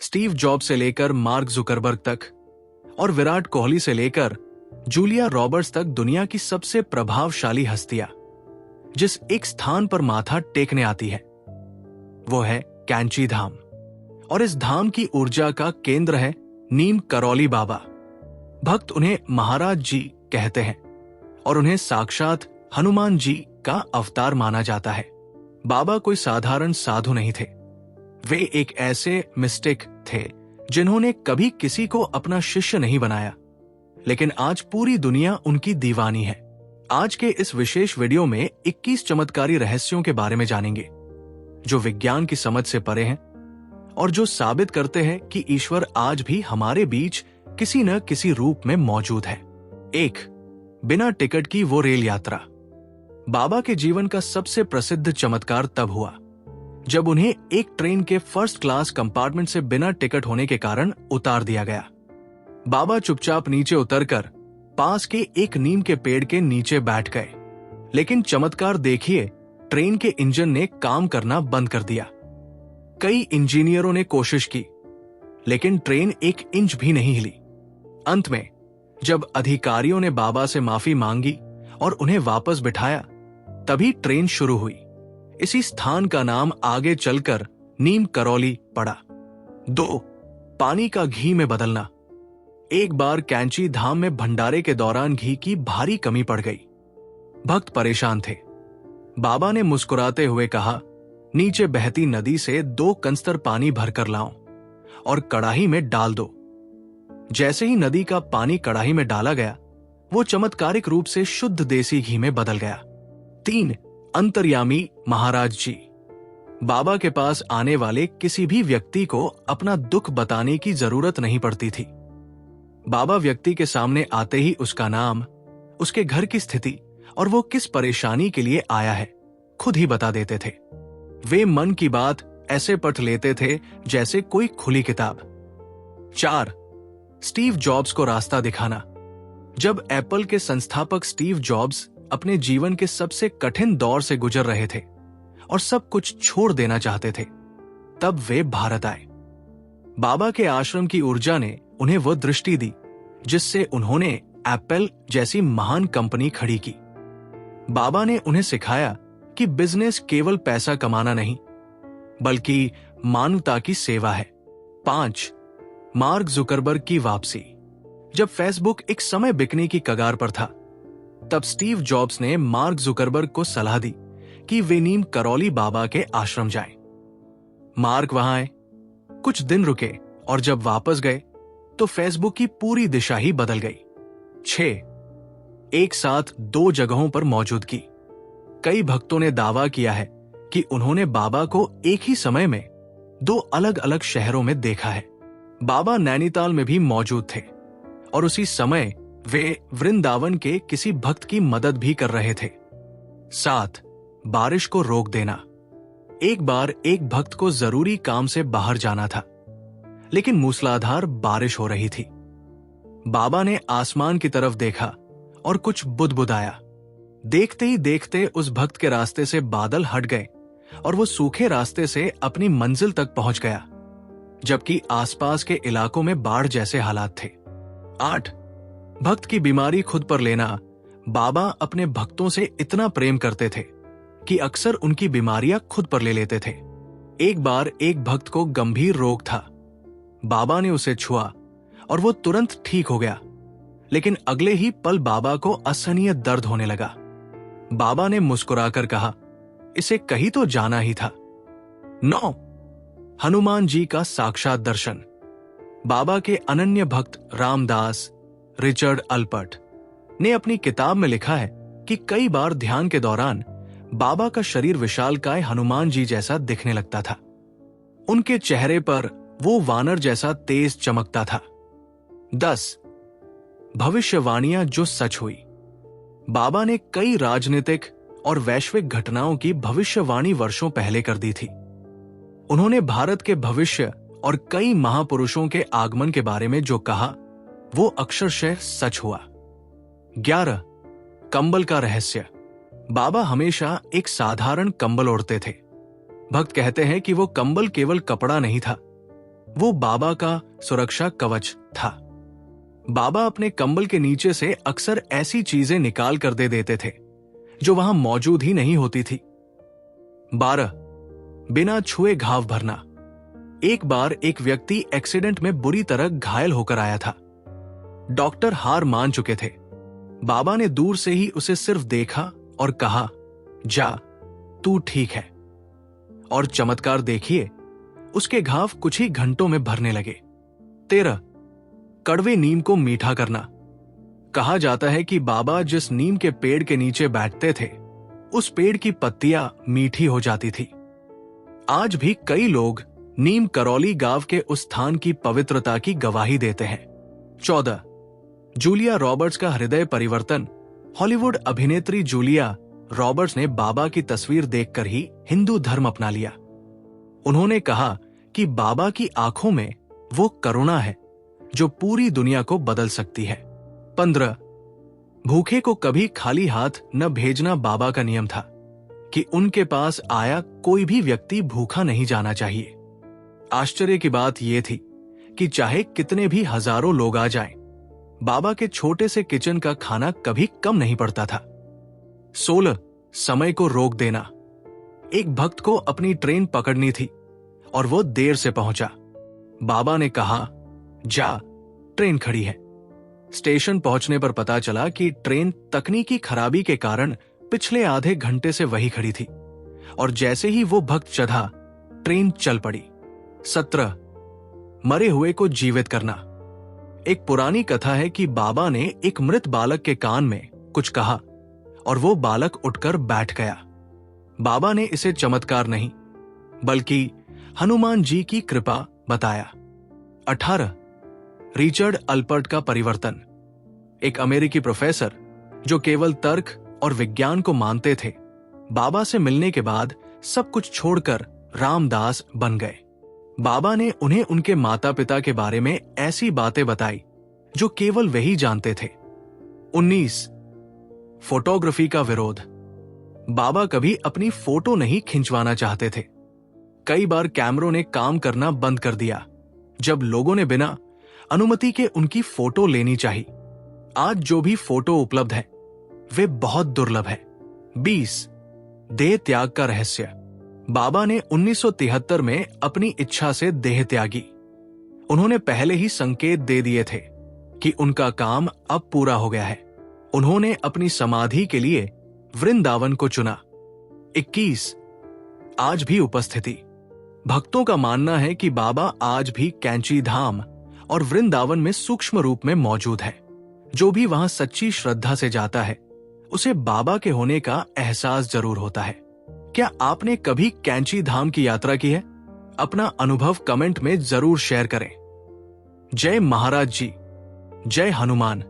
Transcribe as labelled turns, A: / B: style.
A: Steve job से लेकर mark Zuckerberg तक और विराट कोहली से लेकर जूलिया रॉबर्ट्स तक दुनिया की सबसे प्रभावशाली हस्तियां जिस एक स्थान पर माथा टेकने आती है वो है कैंची धाम। और इस धाम की ऊर्जा का केंद्र है नीम करौली बाबा। भक्त उन्हें महाराज जी कहते हैं और उन्हें साक्षात हनुमान जी का अवतार माना जाता है। बाबा कोई साधारण साधु नहीं थे, वे एक ऐसे मिस्टिक थे जिन्होंने कभी किसी को अपना शिष्य नहीं बनाया, लेकिन आज पूरी दुनिया उनकी दीवानी है। आज के इस विशेष वीडियो में 21 चमत्कारी रहस्यों के बारे में जानेंगे जो विज्ञान की समझ से परे हैं और जो साबित करते हैं कि ईश्वर आज भी हमारे बीच किसी न किसी रूप में मौजूद है। 1. बिना टिकट की वो रेल यात्रा। बाबा के जीवन का सबसे प्रसिद्ध चमत्कार तब हुआ जब उन्हें एक ट्रेन के फर्स्ट क्लास कंपार्टमेंट से बिना टिकट होने के कारण उतार दिया गया। बाबा चुपचाप नीचे उतरकर पास के एक नीम के पेड़ के नीचे बैठ गए, लेकिन चमत्कार देखिए, ट्रेन के इंजन ने काम करना बंद कर दिया। कई इंजीनियरों ने कोशिश की, लेकिन ट्रेन एक इंच भी नहीं हिली। अंत में जब अधिकारियों ने बाबा से माफी मांगी और उन्हें वापस बिठाया, तभी ट्रेन शुरू हुई। इसी स्थान का नाम आगे चलकर नीम करौली पड़ा। 2. पानी का घी में बदलना। एक बार कैंची धाम में भंडारे के दौरान घी की भारी कमी पड़ गई। भक्त परेशान थे। बाबा ने मुस्कुराते हुए कहा, नीचे बहती नदी से 2 कंस्तर पानी भरकर लाओ और कड़ाही में डाल दो। जैसे ही नदी का पानी कड़ाही में डाला गया, वो चमत्कारिक रूप से शुद्ध देसी घी में बदल गया। 3. अंतर्यामी महाराज जी। बाबा के पास आने वाले किसी भी व्यक्ति को अपना दुख बताने की जरूरत नहीं पड़ती थी। बाबा व्यक्ति के सामने आते ही उसका नाम, उसके घर की स्थिति और वो किस परेशानी के लिए आया है खुद ही बता देते थे। वे मन की बात ऐसे पढ़ लेते थे जैसे कोई खुली किताब। 4. स्टीव जॉब्स को रास्ता दिखाना। जब एप्पल के संस्थापक स्टीव जॉब्स अपने जीवन के सबसे कठिन दौर से गुजर रहे थे और सब कुछ छोड़ देना चाहते थे, तब वे भारत आए। बाबा के आश्रम की ऊर्जा ने उन्हें वह दृष्टि दी जिससे उन्होंने एप्पल जैसी महान कंपनी खड़ी की। बाबा ने उन्हें सिखाया कि बिजनेस केवल पैसा कमाना नहीं, बल्कि मानवता की सेवा है। 5. मार्क जुकरबर्ग की वापसी। जब फेसबुक एक समय बिकने की कगार पर था, तब स्टीव जॉब्स ने मार्क जुकरबर्ग को सलाह दी कि वे नीम करौली बाबा के आश्रम जाएं। मार्क वहां आए, कुछ दिन रुके और जब वापस गए तो फेसबुक की पूरी दिशा ही बदल गई। 6. एक साथ 2 जगहों पर मौजूदगी। कई भक्तों ने दावा किया है कि उन्होंने बाबा को एक ही समय में 2 अलग अलग शहरों में देखा है। बाबा नैनीताल में भी मौजूद थे और उसी समय वे वृंदावन के किसी भक्त की मदद भी कर रहे थे। 7. बारिश को रोक देना। एक बार एक भक्त को जरूरी काम से बाहर जाना था, लेकिन मूसलाधार बारिश हो रही थी। बाबा ने आसमान की तरफ देखा और कुछ बुदबुदाया। देखते ही देखते उस भक्त के रास्ते से बादल हट गए और वो सूखे रास्ते से अपनी मंजिल तक पहुंच गया, जबकि आसपास के इलाकों में बाढ़ जैसे हालात थे। 8. भक्त की बीमारी खुद पर लेना। बाबा अपने भक्तों से इतना प्रेम करते थे कि अक्सर उनकी बीमारियां खुद पर ले लेते थे। एक बार एक भक्त को गंभीर रोग था। बाबा ने उसे छुआ और वो तुरंत ठीक हो गया, लेकिन अगले ही पल बाबा को असहनीय दर्द होने लगा। बाबा ने मुस्कुराकर कहा, इसे कहीं तो जाना ही था। 9. हनुमान जी का साक्षात दर्शन। बाबा के अनन्य भक्त रामदास रिचर्ड अल्पर्ट ने अपनी किताब में लिखा है कि कई बार ध्यान के दौरान बाबा का शरीर विशालकाय हनुमान जी जैसा दिखने लगता था। उनके चेहरे पर वो वानर जैसा तेज चमकता था। 10. भविष्यवाणियां जो सच हुई। बाबा ने कई राजनीतिक और वैश्विक घटनाओं की भविष्यवाणी वर्षों पहले कर दी थी। उन्होंने भारत के भविष्य और कई महापुरुषों के आगमन के बारे में जो कहा, वो अक्षरशः सच हुआ। 11. कंबल का रहस्य। बाबा हमेशा एक साधारण कंबल ओढ़ते थे। भक्त कहते हैं कि वो कंबल केवल कपड़ा नहीं था, वो बाबा का सुरक्षा कवच था। बाबा अपने कंबल के नीचे से अक्सर ऐसी चीजें निकाल कर दे देते थे जो वहां मौजूद ही नहीं होती थी। 12. बिना छुए घाव भरना। एक बार एक व्यक्ति एक्सीडेंट में बुरी तरह घायल होकर आया था। डॉक्टर हार मान चुके थे। बाबा ने दूर से ही उसे सिर्फ देखा और कहा, जा, तू ठीक है। और चमत्कार देखिए, उसके घाव कुछ ही घंटों में भरने लगे। 13. कड़वे नीम को मीठा करना। कहा जाता है कि बाबा जिस नीम के पेड़ के नीचे बैठते थे, उस पेड़ की पत्तियां मीठी हो जाती थी। आज भी कई लोग नीम करौली गांव के उस स्थान की पवित्रता की गवाही देते हैं। 14. जूलिया रॉबर्ट्स का हृदय परिवर्तन। हॉलीवुड अभिनेत्री जूलिया रॉबर्ट्स ने बाबा की तस्वीर देखकर ही हिंदू धर्म अपना लिया। उन्होंने कहा कि बाबा की आंखों में वो करुणा है जो पूरी दुनिया को बदल सकती है। 15. भूखे को कभी खाली हाथ न भेजना बाबा का नियम था कि उनके पास आया कोई भी व्यक्ति भूखा नहीं जाना चाहिए। आश्चर्य की बात यह थी कि चाहे कितने भी हजारों लोग आ जाएं, बाबा के छोटे से किचन का खाना कभी कम नहीं पड़ता था। 16. समय को रोक देना। एक भक्त को अपनी ट्रेन पकड़नी थी और वो देर से पहुंचा। बाबा ने कहा, जा, ट्रेन खड़ी है। स्टेशन पहुंचने पर पता चला कि ट्रेन तकनीकी खराबी के कारण पिछले आधे घंटे से वही खड़ी थी और जैसे ही वो भक्त चढ़ा, ट्रेन चल पड़ी। 17. मरे हुए को जीवित करना। एक पुरानी कथा है कि बाबा ने एक मृत बालक के कान में कुछ कहा और वो बालक उठकर बैठ गया। बाबा ने इसे चमत्कार नहीं बल्कि हनुमान जी की कृपा बताया। 18. रिचर्ड अल्पर्ट का परिवर्तन। एक अमेरिकी प्रोफेसर जो केवल तर्क और विज्ञान को मानते थे, बाबा से मिलने के बाद सब कुछ छोड़कर रामदास बन गए। बाबा ने उन्हें उनके माता पिता के बारे में ऐसी बातें बताई जो केवल वही जानते थे। 19. फोटोग्राफी का विरोध। बाबा कभी अपनी फोटो नहीं खिंचवाना चाहते थे। कई बार कैमरों ने काम करना बंद कर दिया जब लोगों ने बिना अनुमति के उनकी फोटो लेनी चाहिए। आज जो भी फोटो उपलब्ध है वे बहुत दुर्लभ है। 20. देह त्याग का रहस्य। बाबा ने 1973 में अपनी इच्छा से देह त्यागी। उन्होंने पहले ही संकेत दे दिए थे कि उनका काम अब पूरा हो गया है। उन्होंने अपनी समाधि के लिए वृंदावन को चुना। 21. आज भी उपस्थिति। भक्तों का मानना है कि बाबा आज भी कैंची धाम और वृंदावन में सूक्ष्म रूप में मौजूद है। जो भी वहां सच्ची श्रद्धा से जाता है उसे बाबा के होने का एहसास जरूर होता है। क्या आपने कभी कैंची धाम की यात्रा की है? अपना अनुभव कमेंट में जरूर शेयर करें। जय महाराज जी, जय हनुमान।